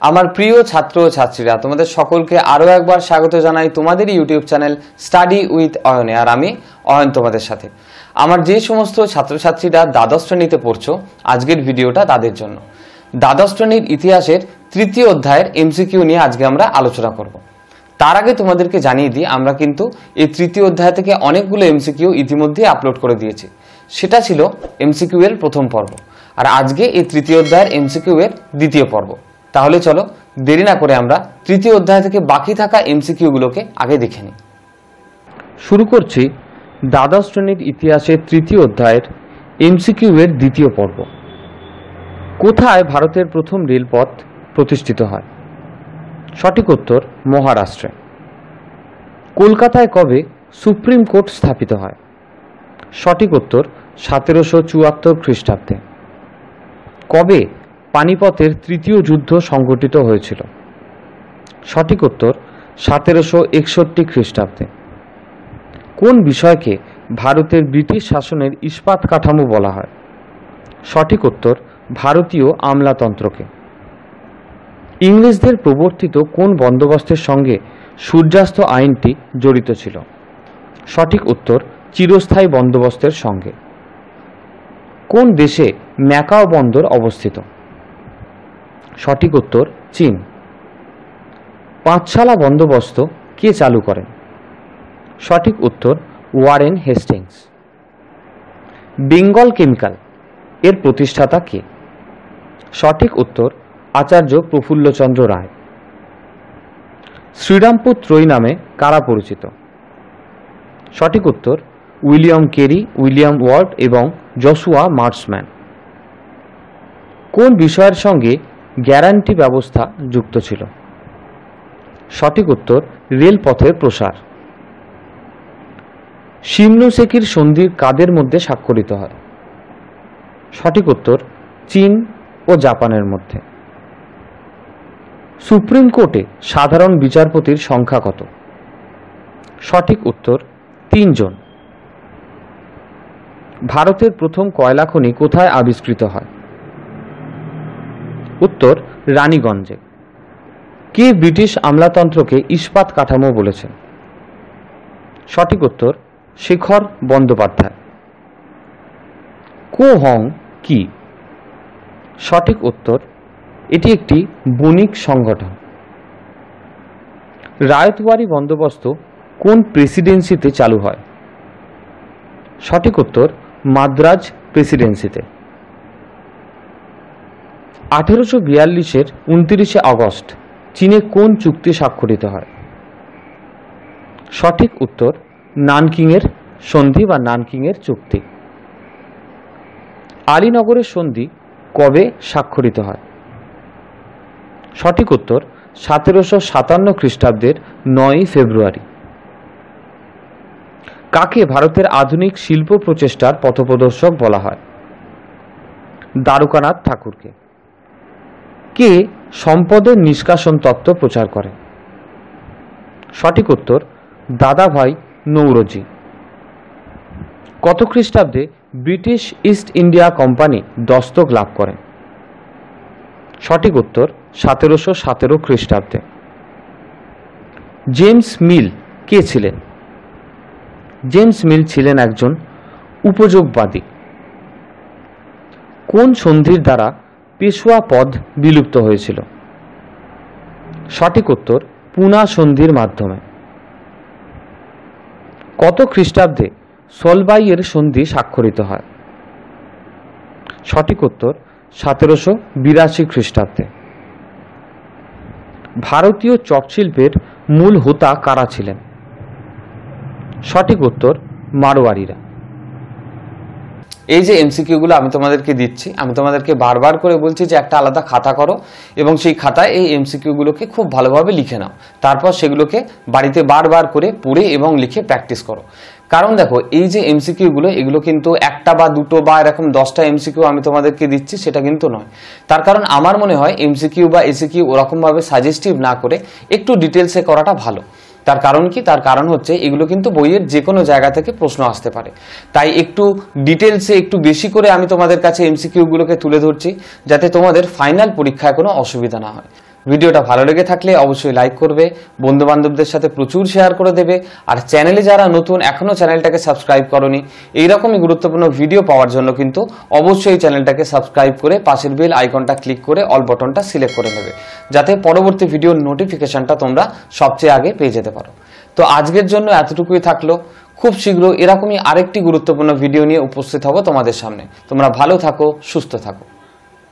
আমার প্রিয় ছাত্র ও ছাত্রীরা, তোমাদের সকলকে আরো একবার স্বাগত জানাই তোমাদের ইউটিউব চ্যানেল স্টাডি উইথ অয়নে। আর আমি অয়ন তোমাদের সাথে। আমার যে সমস্ত ছাত্রছাত্রীরা দ্বাদশ শ্রেণীতে পড়ছো, আজকের ভিডিওটা তাদের জন্য। দ্বাদশ শ্রেণীর ইতিহাসের তৃতীয় অধ্যায়ের এমসিকিউ নিয়ে আজকে আমরা আলোচনা করব। তার আগে তোমাদেরকে জানিয়ে দিই, আমরা কিন্তু এই তৃতীয় অধ্যায় থেকে অনেকগুলো এমসিকিউ ইতিমধ্যে আপলোড করে দিয়েছি। সেটা ছিল এমসিকিউ এর প্রথম পর্ব, আর আজকে এই তৃতীয় অধ্যায়ের এমসিকিউ এর দ্বিতীয় পর্ব। তাহলে চলো দেরি না করে আমরা তৃতীয় অধ্যায় থেকে বাকি থাকা এমসিকিউ গুলোকে আগে দেখে নিই। শুরু করছি দ্বাদশ শ্রেণীর ইতিহাসের তৃতীয় অধ্যায়ের এমসিকিউ এর দ্বিতীয় পর্ব। কোথায় ভারতের প্রথম রেলপথ প্রতিষ্ঠিত হয়? সঠিক উত্তর মহারাষ্ট্রে। কলকাতায় কবে সুপ্রিম কোর্ট স্থাপিত হয়? সঠিক উত্তর 1774 খ্রিস্টাব্দে। কবে পানিপথের তৃতীয় যুদ্ধ সংঘটিত হয়েছিল? সঠিক উত্তর 1761 খ্রিস্টাব্দে। কোন বিষয়কে ভারতের ব্রিটিশ শাসনের ইস্পাত কাঠামো বলা হয়? সঠিক উত্তর ভারতীয় আমলাতন্ত্রকে। ইংরেজদের প্রবর্তিত কোন বন্দোবস্তের সঙ্গে সূর্যাস্ত আইনটি জড়িত ছিল? সঠিক উত্তর চিরস্থায়ী বন্দোবস্তের সঙ্গে। কোন দেশে ম্যাকাও বন্দর অবস্থিত? সঠিক উত্তর চীন। পাঁচশালা বন্দোবস্ত কে চালু করেন? সঠিক উত্তর ওয়ারেন হেস্টিংস। বেঙ্গল কেমিক্যাল এর প্রতিষ্ঠাতা কে? সঠিক উত্তর আচার্য প্রফুল্লচন্দ্র রায়। শ্রীরামপুর ত্রয়ী নামে কারা পরিচিত? সঠিক উত্তর উইলিয়াম কেরি, উইলিয়াম ওয়ার্ড এবং জশুয়া মার্সম্যান। কোন বিষয়ের সঙ্গে গ্যারান্টি ব্যবস্থা যুক্ত ছিল? সঠিক উত্তর রেলপথের প্রসার। শিমনোসেকির সন্ধির কাদের মধ্যে স্বাক্ষরিত হয়? সঠিক উত্তর চীন ও জাপানের মধ্যে। সুপ্রিম কোর্টে সাধারণ বিচারপতির সংখ্যা কত? সঠিক উত্তর 3 জন। ভারতের প্রথম কয়লা খনি কোথায় আবিষ্কৃত হয়? উত্তর রানীগঞ্জে। কে ব্রিটিশ আমলাতন্ত্রকে ইস্পাত কাঠামো বলেছেন? সঠিক উত্তর শেখর বন্দ্যোপাধ্যায়। কো হং কি? সঠিক উত্তর এটি একটি বণিক সংগঠন। রায়তওয়ারি বন্দোবস্ত কোন প্রেসিডেন্সিতে চালু হয়? সঠিক উত্তর মাদ্রাজ প্রেসিডেন্সিতে। 1842-এর 29 আগস্ট চীনে কোন চুক্তি স্বাক্ষরিত হয়? সঠিক উত্তর নানকিংয়ের সন্ধি বা নানকিংয়ের চুক্তি। আলীনগরের সন্ধি কবে স্বাক্ষরিত হয়? সঠিক উত্তর 1757 খ্রিস্টাব্দের 9 ফেব্রুয়ারি। কাকে ভারতের আধুনিক শিল্প প্রচেষ্টার পথপ্রদর্শক বলা হয়? দ্বারকানাথ ঠাকুরকে। কে সম্পদের নিষ্কাশন তত্ত্ব প্রচার করেন? সঠিক উত্তর দাদাভাই নৌরোজি। কত খ্রিস্টাব্দে ব্রিটিশ ইস্ট ইন্ডিয়া কোম্পানি দস্তক লাভ করেন? সঠিক উত্তর 1717 খ্রিস্টাব্দে। জেমস মিল কে ছিলেন? জেমস মিল ছিলেন একজন উপযোগবাদী। কোন সন্ধির দ্বারা পেশোয়া পদ বিলুপ্ত হয়েছিল? সঠিক উত্তর পুনা সন্ধির মাধ্যমে। কত খ্রিস্টাব্দে সলবাইয়ের সন্ধি স্বাক্ষরিত হয়? সঠিক উত্তর 1782 খ্রিস্টাব্দে। ভারতীয় চপ শিল্পের মূল হোতা কারা ছিলেন? সঠিক উত্তর মারোয়ারিরা। এই যে এমসিকিউগুলো আমি তোমাদেরকে দিচ্ছি, আমি তোমাদেরকে বারবার করে বলছি যে একটা আলাদা খাতা করো এবং সেই খাতায় এই এমসিকিউগুলোকে খুব ভালোভাবে লিখে নাও। তারপর সেগুলোকে বাড়িতে বারবার করে পড়ে এবং লিখে প্র্যাকটিস করো। কারণ দেখো, এই যে এমসিকিউগুলো, এগুলো কিন্তু একটা বা দুটো বা এরকম 10টা এমসিকিউ আমি তোমাদেরকে দিচ্ছি সেটা কিন্তু নয়। তার কারণ আমার মনে হয় এমসিকিউ বা এসিকিউ ওরকমভাবে সাজেস্টিভ না করে একটু ডিটেলসে করাটা ভালো। তার কারণ কি? তার কারণ হচ্ছে এগুলো কিন্তু বইয়ের যে কোনো জায়গা থেকে প্রশ্ন আসতে পারে। তাই একটু ডিটেলসে একটু বেশি করে আমি তোমাদের কাছে এমসিকিউ গুলোকে তুলে ধরছি, যাতে তোমাদের ফাইনাল পরীক্ষায় কোনো অসুবিধা না হয়। ভিডিওটা ভালো লেগে থাকলে অবশ্যই লাইক করবে, বন্ধু বান্ধবদের সাথে প্রচুর শেয়ার করে দেবে। আর চ্যানেলে যারা নতুন, এখনো চ্যানেলটাকে সাবস্ক্রাইব করোনি, এইরকমই গুরুত্বপূর্ণ ভিডিও পাওয়ার জন্য কিন্তু অবশ্যই চ্যানেলটাকে সাবস্ক্রাইব করে পাশের বেল আইকনটা ক্লিক করে অল বাটনটা সিলেক্ট করে নেবে, যাতে পরবর্তী ভিডিওর নোটিফিকেশনটা তোমরা সবচেয়ে আগে পেয়ে যেতে পারো। তো আজকের জন্য এতটুকুই থাকলো। খুব শীঘ্র এরকমই আরেকটি গুরুত্বপূর্ণ ভিডিও নিয়ে উপস্থিত হব তোমাদের সামনে। তোমরা ভালো থাকো, সুস্থ থাকো।